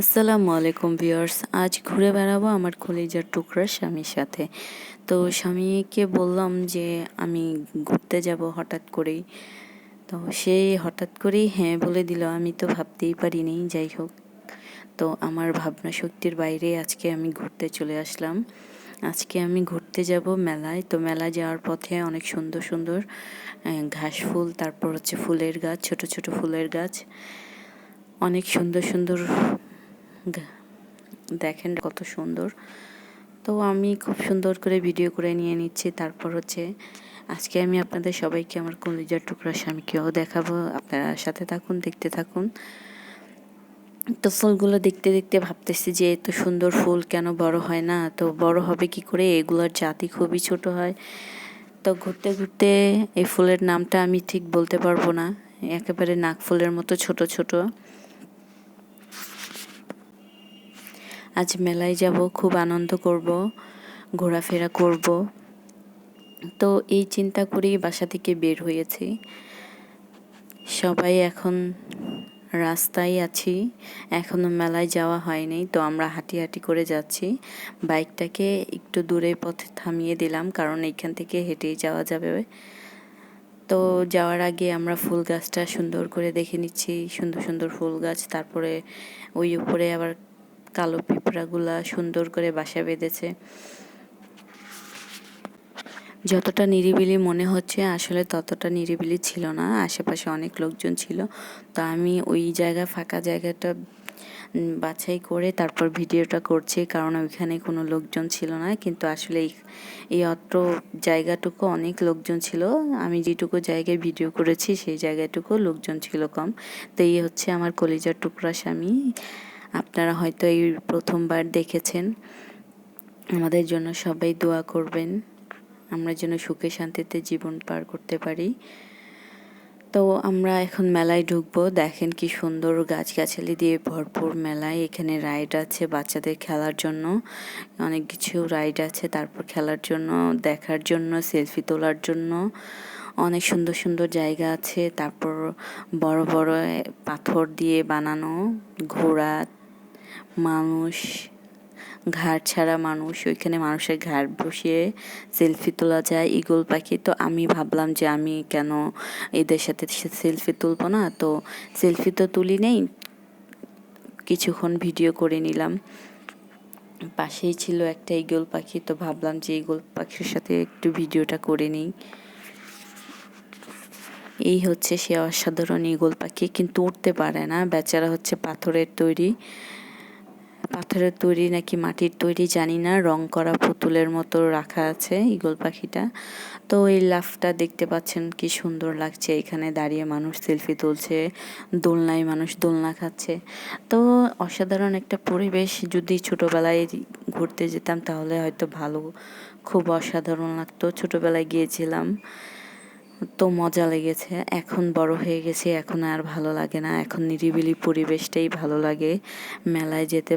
আসসালামু আলাইকুম ভিউয়ার্স। আজ ঘুরে বেড়াবো আমার কলিজার টুকরা স্বামীর সাথে। তো স্বামীকে বললাম যে আমি ঘুরতে যাব হঠাৎ করেই। তো সে হঠাৎ করেই হ্যাঁ বলে দিল, আমি তো ভাবতেই পারিনি। যাই হোক, তো আমার ভাবনা শক্তির বাইরে আজকে আমি ঘুরতে চলে আসলাম। আজকে আমি ঘুরতে যাব মেলায়। তো মেলায় যাওয়ার পথে অনেক সুন্দর সুন্দর ঘাস ফুল, তারপর হচ্ছে ফুলের গাছ, ছোট ছোট ফুলের গাছ, অনেক সুন্দর সুন্দর দেখেন কত সুন্দর। তো আমি খুব সুন্দর করে ভিডিও করে নিয়ে নিচ্ছি। তারপর হচ্ছে আজকে আমি আপনাদের সবাইকে আমার কলিজার টুকরা স্বামীকেও দেখাবো। আপনারা সাথে থাকুন, দেখতে থাকুন। তো ফুলগুলো দেখতে দেখতে ভাবতেছি যে এত সুন্দর ফুল কেন বড় হয় না, তো বড় হবে কি করে, এগুলোর জাতি খুবই ছোট হয়। তো ঘুরতে ঘুরতে এই ফুলের নামটা আমি ঠিক বলতে পারবো না, একেবারে নাক ফুলের মতো ছোট ছোট। আজ মেলায় যাব, খুব আনন্দ করব, ঘোরাফেরা করব। তো এই চিন্তা করেই বাসা থেকে বের হয়েছি। সবাই এখন রাস্তায় আছি, এখনো মেলায় যাওয়া হয়নি। তো আমরা হাঁটি হাঁটি করে যাচ্ছি। বাইকটাকে একটু দূরে পথে থামিয়ে দিলাম, কারণ এইখান থেকে হেঁটেই যাওয়া যাবে। তো যাওয়ার আগে আমরা ফুল গাছটা সুন্দর করে দেখে নিচ্ছি, সুন্দর সুন্দর ফুল গাছ। তারপরে ওই উপরে আবার কালো পিঁপড়াগুলা সুন্দর করে বাসা বেঁধেছে। যতটা নিরিবিলি মনে হচ্ছে আসলে ততটা নিরিবিলি ছিল না, আশেপাশে অনেক লোকজন ছিল। তো আমি ওই ফাঁকা জায়গাটা বাছাই করে তারপর ভিডিওটা করছি, কারণ ওইখানে কোনো লোকজন ছিল না। কিন্তু আসলে এই অত্র জায়গাটুকু অনেক লোকজন ছিল। আমি যেটুকু জায়গায় ভিডিও করেছি সেই জায়গাটুকু লোকজন ছিল কম। তো এই হচ্ছে আমার কলিজার টুকরা স্বামী। আপনারা হয়তো এই প্রথমবার দেখেছেন। আমাদের জন্য সবাই দোয়া করবেন, আমরা যেন সুখে শান্তিতে জীবন পার করতে পারি। তো আমরা এখন মেলায় ঢুকবো। দেখেন কি সুন্দর গাছগাছালি দিয়ে ভরপুর মেলায়। এখানে রাইড আছে বাচ্চাদের খেলার জন্য, অনেক কিছু রাইড আছে। তারপর খেলার জন্য, দেখার জন্য, সেলফি তোলার জন্য অনেক সুন্দর সুন্দর জায়গা আছে। তারপর বড় বড় পাথর দিয়ে বানানো ঘোড়া, মানুষ, ঘাড় ছাড়া মানুষ, ওইখানে মানুষের ঘাড় বসিয়ে সেলফি তোলা যায়। ঈগল পাখি। তো আমি ভাবলাম যে আমি কেন এদের সাথে সেলফি তুলবো না। তো সেলফি তো তুলি নেই, কিছুক্ষণ ভিডিও করে নিলাম। পাশেই ছিল একটা ঈগল পাখি, তো ভাবলাম যে ঈগল পাখির সাথে একটু ভিডিওটা করে নিই। এই হচ্ছে সে অসাধারণ ঈগল পাখি, কিন্তু উঠতে পারে না বেচারা, হচ্ছে পাথরের তৈরি। পাথরের তৈরি নাকি মাটির তৈরি জানি না, রং করা পুতুলের মতো রাখা আছে ঈগল পাখিটা। তো এই লাফটা দেখতে পাচ্ছেন কি সুন্দর লাগছে। এখানে দাঁড়িয়ে মানুষ সেলফি তুলছে, দোলনায় মানুষ দোলনা খাচ্ছে। তো অসাধারণ একটা পরিবেশ। যদি ছোটবেলায় ঘুরতে যেতাম তাহলে হয়তো ভালো, খুব অসাধারণ লাগতো। ছোটবেলায় গিয়েছিলাম, তো মজা লেগেছে। এখন বড় হয়ে গেছি, এখন আর ভালো লাগে না, এখন নিরিবিলি পরিবেশটাই ভালো লাগে। মেলায় যেতে